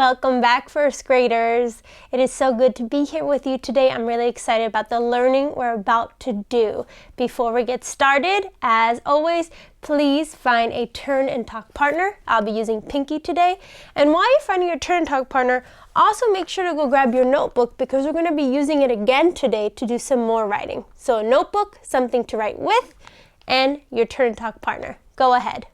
Welcome back, first graders. It is so good to be here with you today. I'm really excited about the learning we're about to do. Before we get started, as always, please find a turn and talk partner. I'll be using Pinky today. And while you're finding your turn and talk partner, also make sure to go grab your notebook because we're going to be using it again today to do some more writing. So a notebook, something to write with, and your turn and talk partner. Go ahead.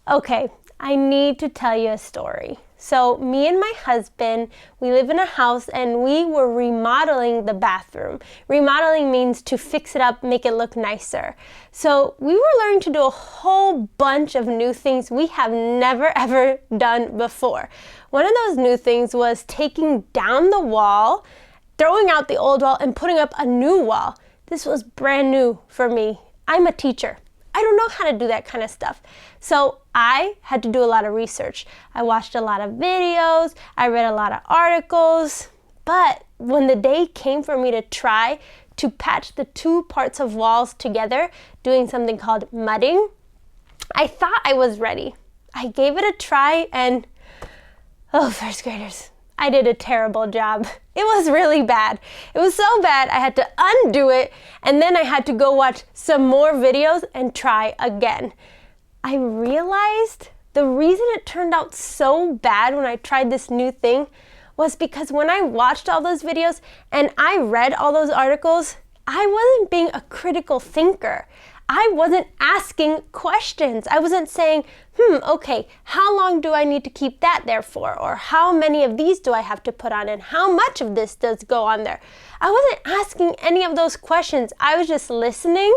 Okay, I need to tell you a story. So me and my husband, we live in a house and we were remodeling the bathroom. Remodeling means to fix it up, make it look nicer. So we were learning to do a whole bunch of new things we have never ever done before. One of those new things was taking down the wall, throwing out the old wall and putting up a new wall. This was brand new for me. I'm a teacher. I don't know how to do that kind of stuff. So I had to do a lot of research. I watched a lot of videos, I read a lot of articles, but when the day came for me to try to patch the two parts of walls together, doing something called mudding, I thought I was ready. I gave it a try and, first graders, I did a terrible job. It was really bad. It was so bad I had to undo it and then I had to go watch some more videos and try again. I realized the reason it turned out so bad when I tried this new thing was because when I watched all those videos and I read all those articles, I wasn't being a critical thinker. I wasn't asking questions. I wasn't saying, okay, how long do I need to keep that there for? Or how many of these do I have to put on? And how much of this does go on there? I wasn't asking any of those questions. I was just listening,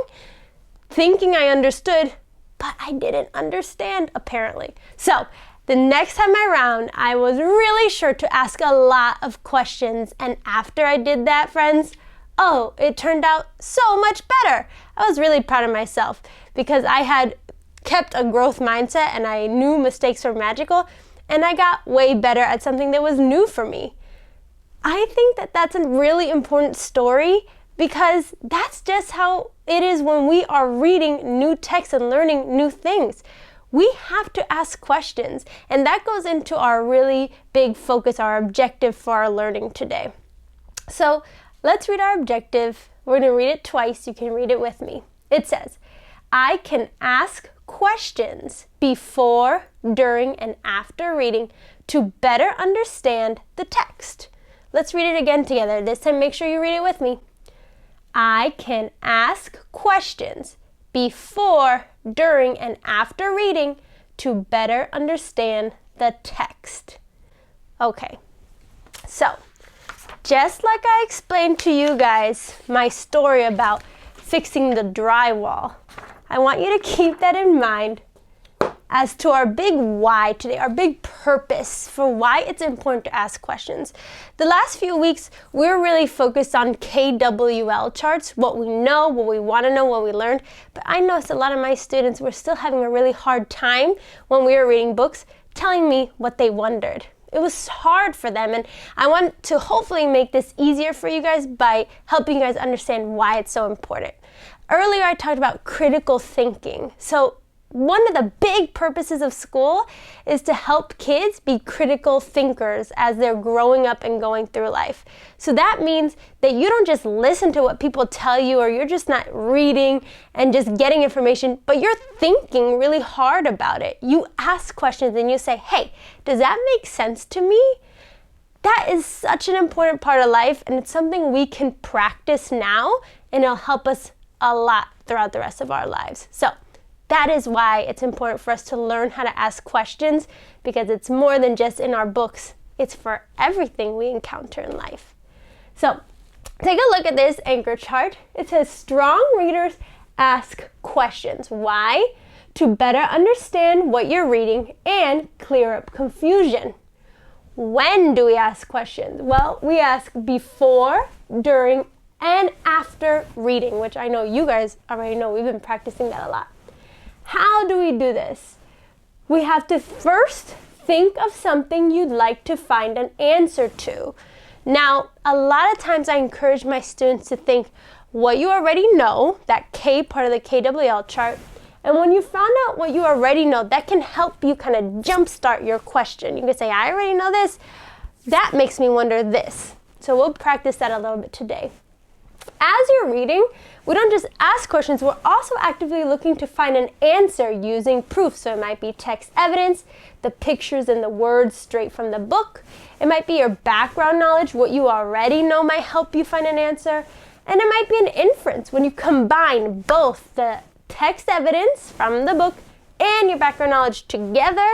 thinking I understood, but I didn't understand apparently. So the next time around, I was really sure to ask a lot of questions. And after I did that, friends, it turned out so much better. I was really proud of myself because I had kept a growth mindset and I knew mistakes were magical and I got way better at something that was new for me. I think that that's a really important story because that's just how it is when we are reading new texts and learning new things. We have to ask questions, and that goes into our really big focus, our objective for our learning today. So let's read our objective. We're going to read it twice. You can read it with me. It says, I can ask questions before, during, and after reading to better understand the text. Let's read it again together. This time, make sure you read it with me. I can ask questions before, during, and after reading to better understand the text. Okay, so just like I explained to you guys my story about fixing the drywall, I want you to keep that in mind as to our big why today, our big purpose for why it's important to ask questions. The last few weeks, we're really focused on KWL charts, what we know, what we want to know, what we learned. But I noticed a lot of my students were still having a really hard time when we were reading books, telling me what they wondered. It was hard for them, and I want to hopefully make this easier for you guys by helping you guys understand why it's so important. Earlier, I talked about critical thinking. So one of the big purposes of school is to help kids be critical thinkers as they're growing up and going through life. So that means that you don't just listen to what people tell you, or you're just not reading and just getting information, but you're thinking really hard about it. You ask questions and you say, hey, does that make sense to me? That is such an important part of life, and it's something we can practice now, and it'll help us a lot throughout the rest of our lives. So that is why it's important for us to learn how to ask questions, because it's more than just in our books. It's for everything we encounter in life. So take a look at this anchor chart. It says strong readers ask questions. Why? To better understand what you're reading and clear up confusion. When do we ask questions? Well, we ask before, during, and after reading, which I know you guys already know. We've been practicing that a lot. How do we do this? We have to first think of something you'd like to find an answer to. Now, a lot of times I encourage my students to think what you already know, that K part of the KWL chart, And when you found out what you already know, that can help you kind of jumpstart your question. You can say, I already know this. That makes me wonder this. So we'll practice that a little bit today. As you're reading, we don't just ask questions, we're also actively looking to find an answer using proof. So it might be text evidence, the pictures and the words straight from the book. It might be your background knowledge, what you already know might help you find an answer. And it might be an inference when you combine both the text evidence from the book and your background knowledge together,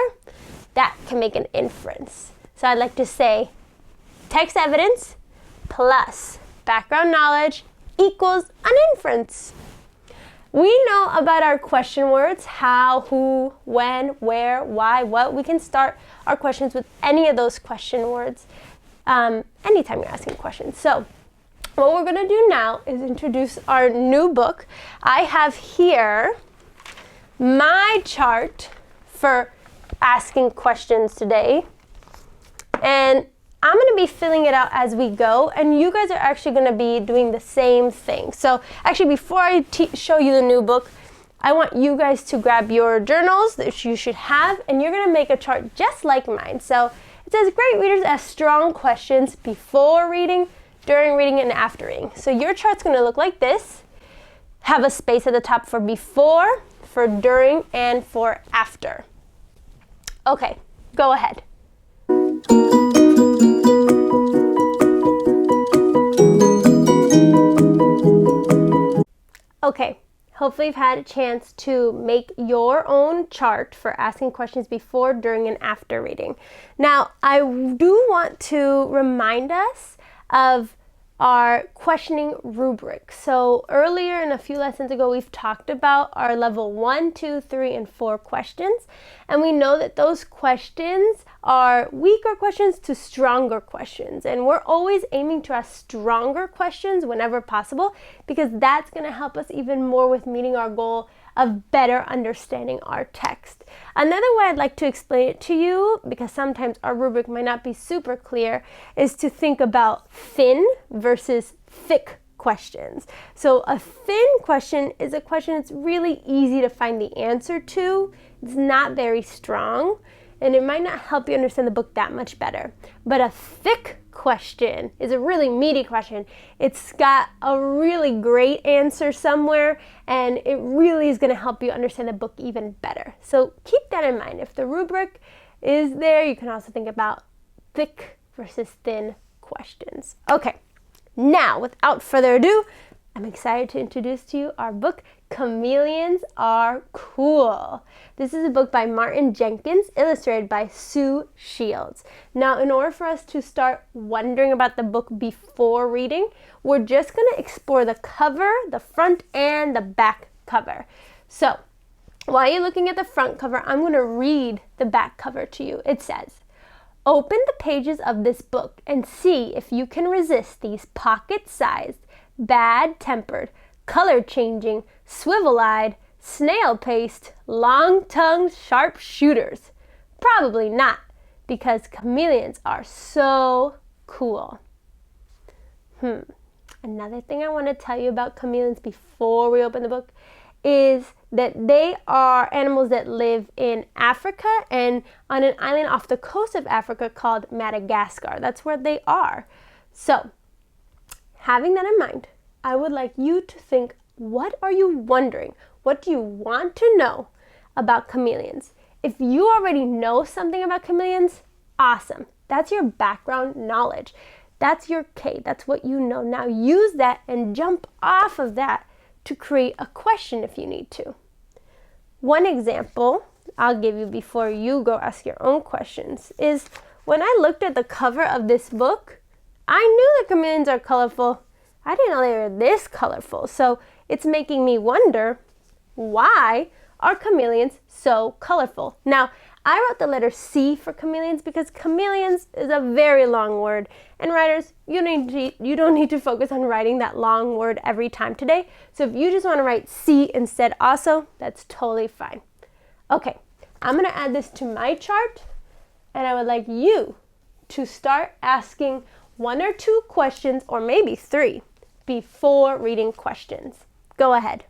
that can make an inference. So I'd like to say text evidence plus background knowledge equals an inference. We know about our question words, how, who, when, where, why, what. We can start our questions with any of those question words anytime you're asking questions. So what we're going to do now is introduce our new book. I have here my chart for asking questions today. And I'm going to be filling it out as we go, and you guys are actually going to be doing the same thing. So actually, before I show you the new book, I want you guys to grab your journals that you should have, and you're going to make a chart just like mine. So it says, great readers ask strong questions before reading, during reading, and after reading. So your chart's going to look like this. Have a space at the top for before, for during, and for after. Okay, go ahead. Okay, hopefully you've had a chance to make your own chart for asking questions before, during, and after reading. Now, I do want to remind us of our questioning rubric. So earlier in a few lessons ago, we've talked about our level 1, 2, 3, and 4 questions. And we know that those questions are weaker questions to stronger questions. And we're always aiming to ask stronger questions whenever possible, because that's going to help us even more with meeting our goal of better understanding our text. Another way I'd like to explain it to you, because sometimes our rubric might not be super clear, is to think about thin versus thick questions. So a thin question is a question that's really easy to find the answer to. It's not very strong, and it might not help you understand the book that much better. But a thick question is a really meaty question. It's got a really great answer somewhere, and it really is going to help you understand the book even better. So keep that in mind. If the rubric is there, you can also think about thick versus thin questions. Okay, now without further ado, I'm excited to introduce to you our book, Chameleons Are Cool. This is a book by Martin Jenkins, illustrated by Sue Shields. Now, in order for us to start wondering about the book before reading, we're just going to explore the cover, the front, and the back cover. So, while you're looking at the front cover, I'm going to read the back cover to you. It says, open the pages of this book and see if you can resist these pocket-sized, bad-tempered, color-changing, swivel-eyed, snail-paced, long-tongued sharpshooters. Probably not, because chameleons are so cool. Another thing I want to tell you about chameleons before we open the book is that they are animals that live in Africa and on an island off the coast of Africa called Madagascar. That's where they are. So, having that in mind, I would like you to think, what are you wondering? What do you want to know about chameleons? If you already know something about chameleons, awesome. That's your background knowledge. That's your K. That's what you know. Now use that and jump off of that to create a question if you need to. One example I'll give you before you go ask your own questions is when I looked at the cover of this book, I knew that chameleons are colorful. I didn't know they were this colorful. So it's making me wonder, why are chameleons so colorful? Now, I wrote the letter C for chameleons because chameleons is a very long word. And writers, you don't need to focus on writing that long word every time today. So if you just want to write C instead also, that's totally fine. Okay, I'm going to add this to my chart, and I would like you to start asking 1 or 2 questions, or maybe 3, before reading questions. Go ahead.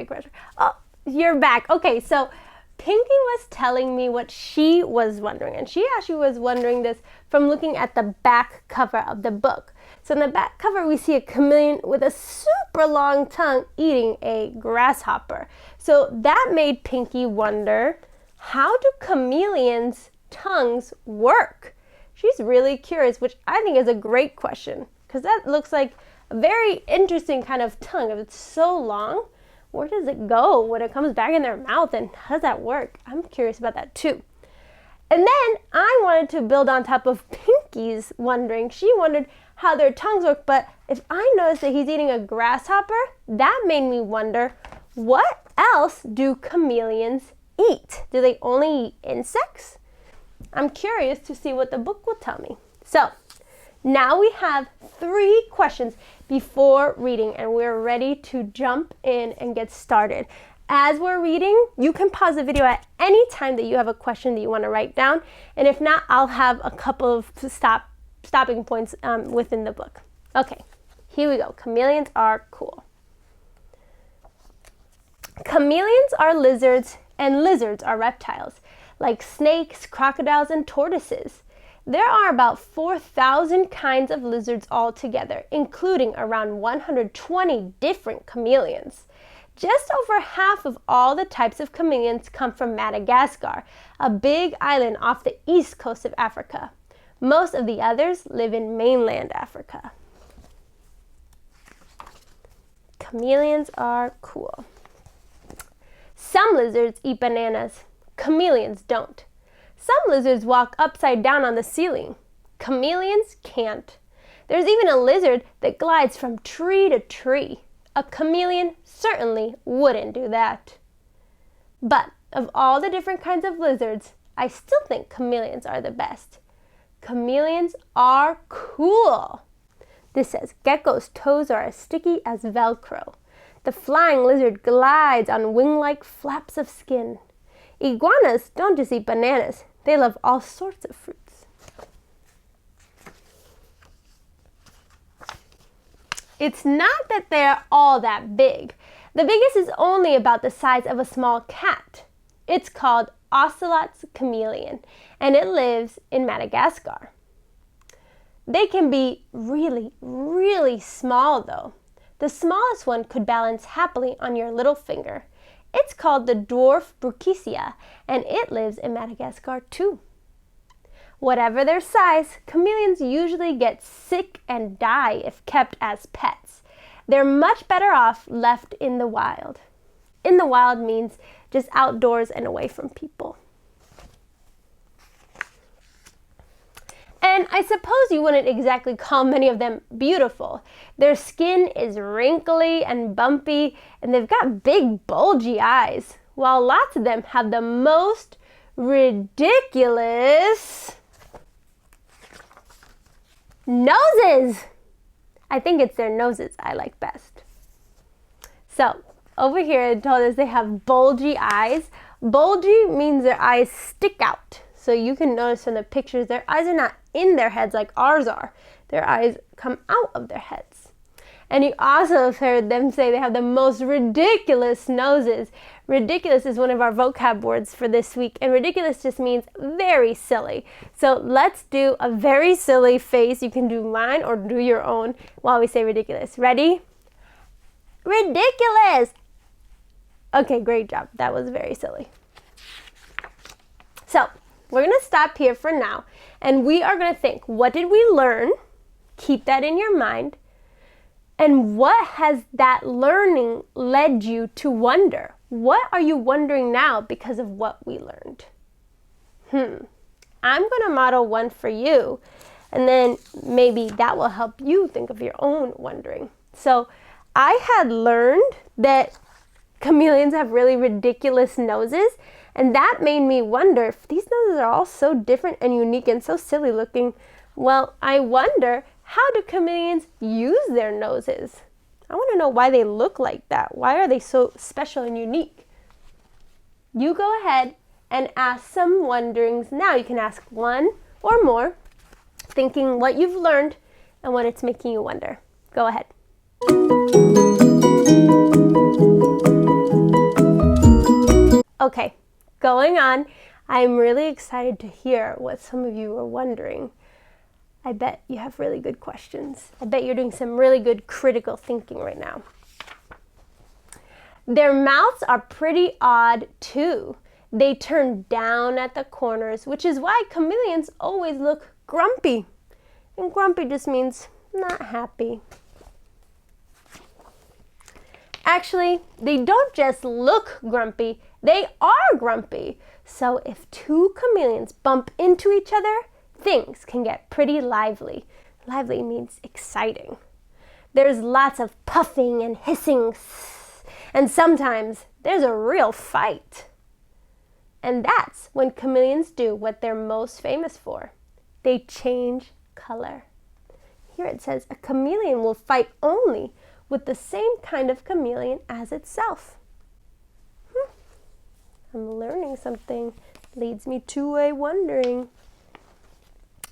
great question. Oh, you're back. Okay, so Pinky was telling me what she was wondering, and she actually was wondering this from looking at the back cover of the book. So in the back cover, we see a chameleon with a super long tongue eating a grasshopper. So that made Pinky wonder, how do chameleons' tongues work? She's really curious, which I think is a great question, because that looks like a very interesting kind of tongue. If it's so long, where does it go when it comes back in their mouth, and how does that work? I'm curious about that too. And then I wanted to build on top of Pinky's wondering. She wondered how their tongues work, but if I noticed that he's eating a grasshopper, that made me wonder, what else do chameleons eat? Do they only eat insects? I'm curious to see what the book will tell me. So now we have 3 questions before reading, and we're ready to jump in and get started. As we're reading, you can pause the video at any time that you have a question that you want to write down, and if not, I'll have a couple of stopping points within the book. Okay, here we go. Chameleons are cool. Chameleons are lizards, and lizards are reptiles, like snakes, crocodiles, and tortoises. There are about 4,000 kinds of lizards altogether, including around 120 different chameleons. Just over half of all the types of chameleons come from Madagascar, a big island off the east coast of Africa. Most of the others live in mainland Africa. Chameleons are cool. Some lizards eat bananas. Chameleons don't. Some lizards walk upside down on the ceiling. Chameleons can't. There's even a lizard that glides from tree to tree. A chameleon certainly wouldn't do that. But of all the different kinds of lizards, I still think chameleons are the best. Chameleons are cool. This says, gecko's toes are as sticky as Velcro. The flying lizard glides on wing-like flaps of skin. Iguanas don't just eat bananas. They love all sorts of fruits. It's not that they're all that big. The biggest is only about the size of a small cat. It's called Ocelots Chameleon, and it lives in Madagascar. They can be really, really small though. The smallest one could balance happily on your little finger. It's called the dwarf brucicea, and it lives in Madagascar too. Whatever their size, chameleons usually get sick and die if kept as pets. They're much better off left in the wild. In the wild means just outdoors and away from people. And I suppose you wouldn't exactly call many of them beautiful. Their skin is wrinkly and bumpy, and they've got big bulgy eyes, while lots of them have the most ridiculous noses. I think it's their noses I like best. So over here it told us they have bulgy eyes. Bulgy means their eyes stick out. So you can notice from the pictures, their eyes are not in their heads like ours are. Their eyes come out of their heads. And you also heard them say they have the most ridiculous noses. Ridiculous is one of our vocab words for this week, and ridiculous just means very silly. So let's do a very silly face. You can do mine or do your own while we say ridiculous. Ready? Ridiculous! Okay, great job. That was very silly. So we're going to stop here for now, and we are going to think, what did we learn? Keep that in your mind. And what has that learning led you to wonder? What are you wondering now because of what we learned? I'm going to model one for you, and then maybe that will help you think of your own wondering. So I had learned that chameleons have really ridiculous noses, and that made me wonder if these noses are all so different and unique and so silly looking. Well, I wonder, how do chameleons use their noses? I want to know why they look like that. Why are they so special and unique? You go ahead and ask some wonderings now. You can ask one or more, thinking what you've learned and what it's making you wonder. Go ahead. Okay, going on. I'm really excited to hear what some of you are wondering. I bet you have really good questions. I bet you're doing some really good critical thinking right now. Their mouths are pretty odd too. They turn down at the corners, which is why chameleons always look grumpy. And grumpy just means not happy. Actually, they don't just look grumpy, they are grumpy. So if two chameleons bump into each other, things can get pretty lively. Lively means exciting. There's lots of puffing and hissing, and sometimes there's a real fight. And that's when chameleons do what they're most famous for. They change color. Here it says a chameleon will fight only with the same kind of chameleon as itself. I'm learning something. Leads me to a wondering.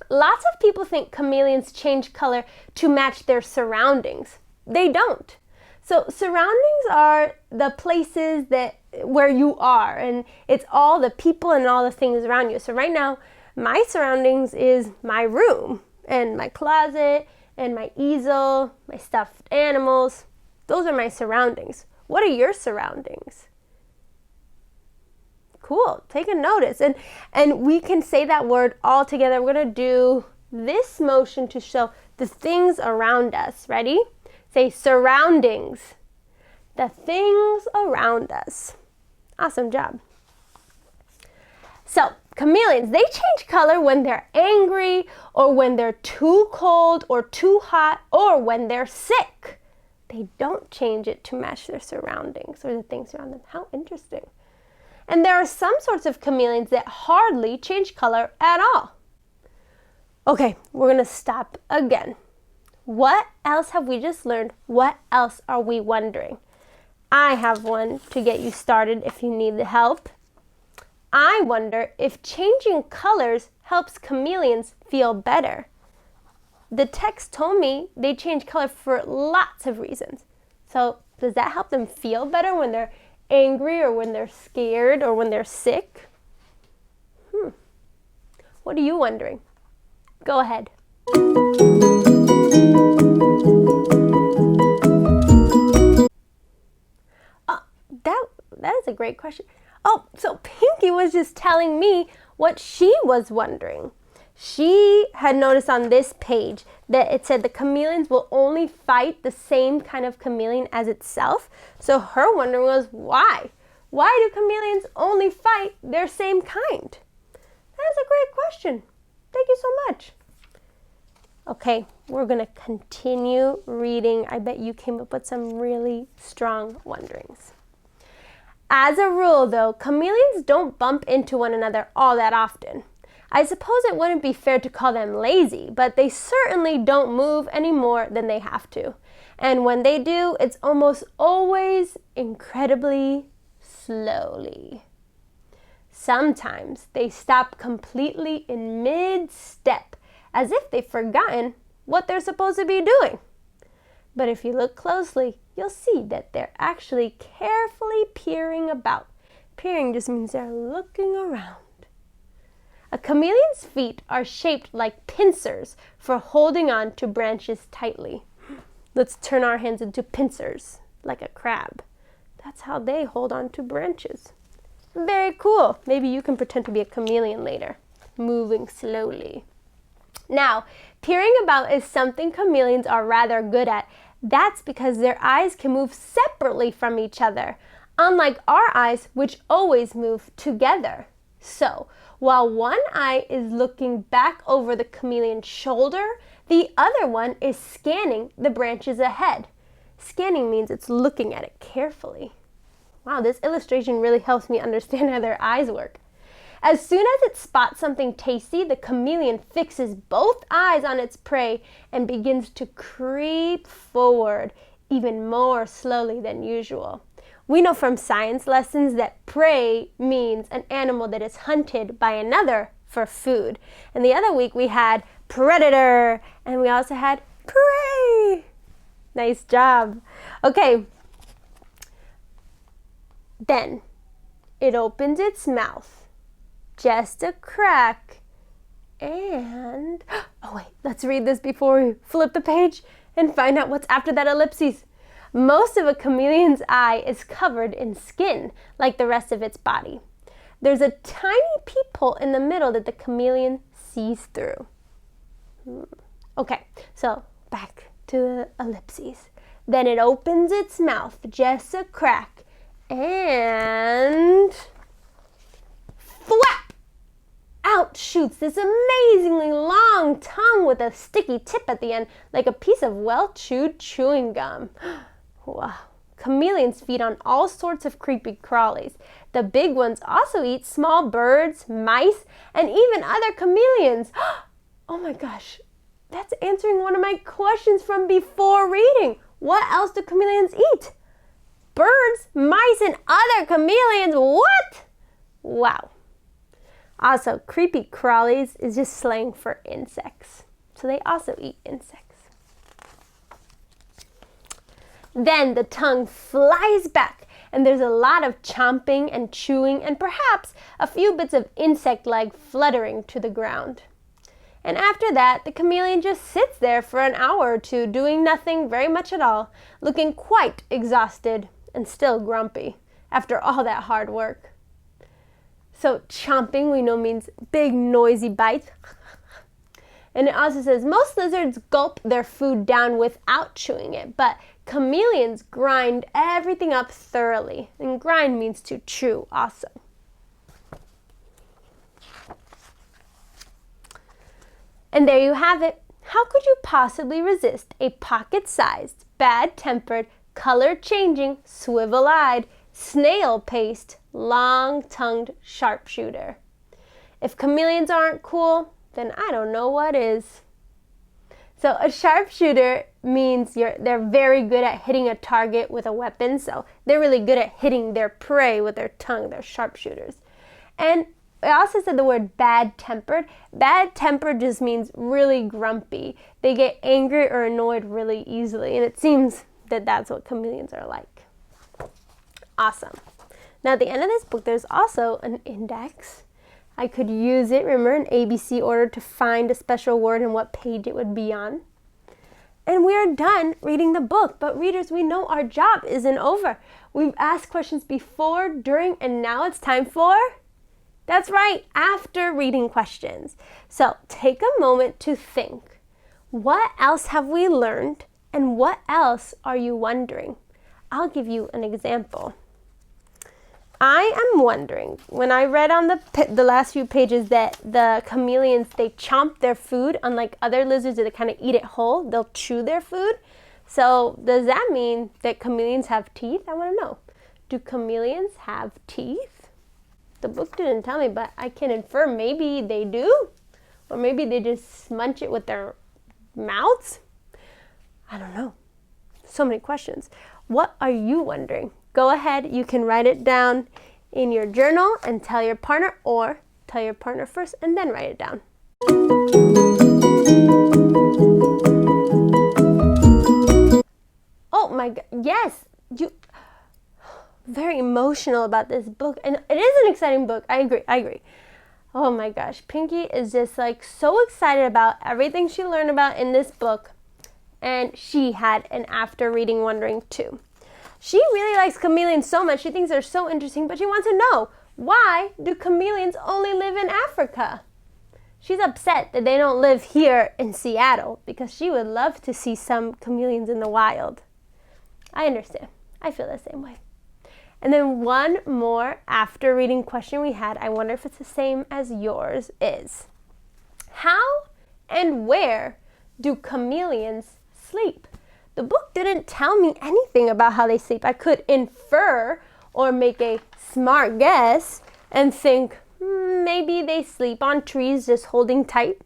Lots of people think chameleons change color to match their surroundings. They don't. So surroundings are the places where you are, and it's all the people and all the things around you. So right now, my surroundings is my room and my closet and my easel, my stuffed animals. Those are my surroundings. What are your surroundings? Cool, take a notice. And we can say that word all together. We're gonna do this motion to show the things around us. Ready? Say surroundings. The things around us. Awesome job. So, chameleons, they change color when they're angry, or when they're too cold or too hot, or when they're sick. They don't change it to match their surroundings or the things around them. How interesting. And there are some sorts of chameleons that hardly change color at all. Okay, we're gonna stop again. What else have we just learned? What else are we wondering? I have one to get you started if you need the help. I wonder if changing colors helps chameleons feel better. The text told me they change color for lots of reasons. So does that help them feel better when they're angry or when they're scared or when they're sick? What are you wondering? Go ahead. That is a great question. Oh, so Pinky was just telling me what she was wondering. She had noticed on this page that it said the chameleons will only fight the same kind of chameleon as itself. So her wondering was why? Why do chameleons only fight their same kind? That is a great question. Thank you so much. Okay, we're going to continue reading. I bet you came up with some really strong wonderings. As a rule, though, chameleons don't bump into one another all that often. I suppose it wouldn't be fair to call them lazy, but they certainly don't move any more than they have to. And when they do, it's almost always incredibly slowly. Sometimes they stop completely in mid-step, as if they've forgotten what they're supposed to be doing. But if you look closely, you'll see that they're actually carefully peering about. Peering just means they're looking around. A chameleon's feet are shaped like pincers for holding on to branches tightly. Let's turn our hands into pincers, like a crab. That's how they hold on to branches. Very cool. Maybe you can pretend to be a chameleon later, moving slowly. Now, peering about is something chameleons are rather good at. That's because their eyes can move separately from each other, unlike our eyes, which always move together. So, while one eye is looking back over the chameleon's shoulder, the other one is scanning the branches ahead. Scanning means it's looking at it carefully. Wow, this illustration really helps me understand how their eyes work. As soon as it spots something tasty, the chameleon fixes both eyes on its prey and begins to creep forward, even more slowly than usual. We know from science lessons that prey means an animal that is hunted by another for food. And the other week we had predator, and we also had prey. Nice job. Okay. Then, it opens its mouth, just a crack, and... Oh wait, let's read this before we flip the page and find out what's after that ellipses. Most of a chameleon's eye is covered in skin, like the rest of its body. There's a tiny peephole in the middle that the chameleon sees through. Okay, so back to the ellipses. Then it opens its mouth, just a crack, and... Thwap! Out shoots this amazingly long tongue with a sticky tip at the end, like a piece of well-chewed chewing gum. Wow. Chameleons feed on all sorts of creepy crawlies. The big ones also eat small birds, mice, and even other chameleons. Oh my gosh, that's answering one of my questions from before reading. What else do chameleons eat? Birds, mice, and other chameleons. What? Wow. Also, creepy crawlies is just slang for insects. So they also eat insects. Then the tongue flies back, and there's a lot of chomping and chewing and perhaps a few bits of insect-like fluttering to the ground. And after that, the chameleon just sits there for an hour or two, doing nothing very much at all, looking quite exhausted and still grumpy after all that hard work. So chomping, we know, means big noisy bites. And it also says most lizards gulp their food down without chewing it, but chameleons grind everything up thoroughly. And grind means to chew also. And there you have it. How could you possibly resist a pocket-sized, bad-tempered, color-changing, swivel-eyed, snail-paced, long-tongued sharpshooter? If chameleons aren't cool, then I don't know what is. So a sharpshooter means they're very good at hitting a target with a weapon. So they're really good at hitting their prey with their tongue. They're sharpshooters. And I also said the word bad-tempered. Bad-tempered just means really grumpy. They get angry or annoyed really easily. And it seems that that's what chameleons are like. Awesome. Now at the end of this book, there's also an index. I could use it, remember, in ABC order to find a special word and what page it would be on. And we are done reading the book. But readers, we know our job isn't over. We've asked questions before, during, and now it's time for... That's right, after reading questions. So take a moment to think. What else have we learned? And what else are you wondering? I'll give you an example. I am wondering, when I read on the last few pages that the chameleons, they chomp their food, unlike other lizards that kind of eat it whole, they'll chew their food. So does that mean that chameleons have teeth? I want to know. Do chameleons have teeth? The book didn't tell me, but I can infer maybe they do. Or maybe they just munch it with their mouths. I don't know. So many questions. What are you wondering? Go ahead, you can write it down in your journal and tell your partner, or tell your partner first and then write it down. Oh my God, yes, very emotional about this book, and it is an exciting book. I agree. Oh my gosh, Pinky is just like so excited about everything she learned about in this book, and she had an after reading wondering too. She really likes chameleons so much. She thinks they're so interesting, but she wants to know, why do chameleons only live in Africa? She's upset that they don't live here in Seattle because she would love to see some chameleons in the wild. I understand. I feel the same way. And then one more after reading question we had, I wonder if it's the same as yours, is how and where do chameleons sleep? The book didn't tell me anything about how they sleep. I could infer or make a smart guess and think maybe they sleep on trees just holding tight.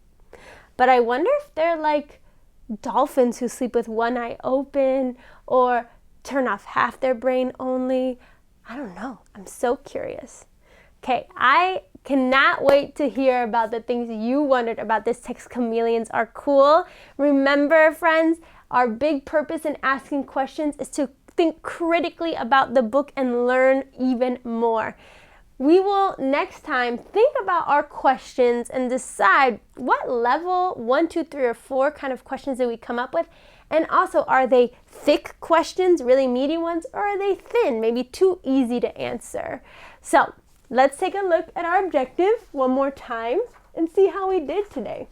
But I wonder if they're like dolphins who sleep with one eye open or turn off half their brain only. I don't know. I'm so curious. Okay, I cannot wait to hear about the things you wondered about this text, Chameleons Are Cool. Remember, friends, our big purpose in asking questions is to think critically about the book and learn even more. We will next time think about our questions and decide what level 1, 2, 3, or 4 kind of questions that we come up with. And also, are they thick questions, really meaty ones, or are they thin, maybe too easy to answer? So let's take a look at our objective one more time and see how we did today.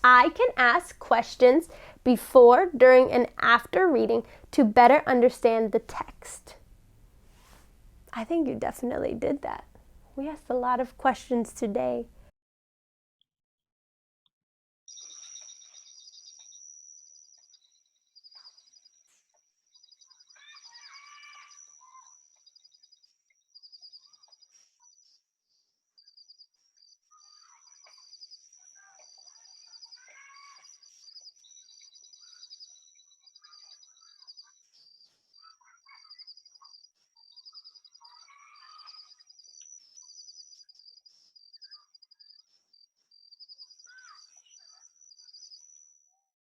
I can ask questions before, during, and after reading to better understand the text. I think you definitely did that. We asked a lot of questions today.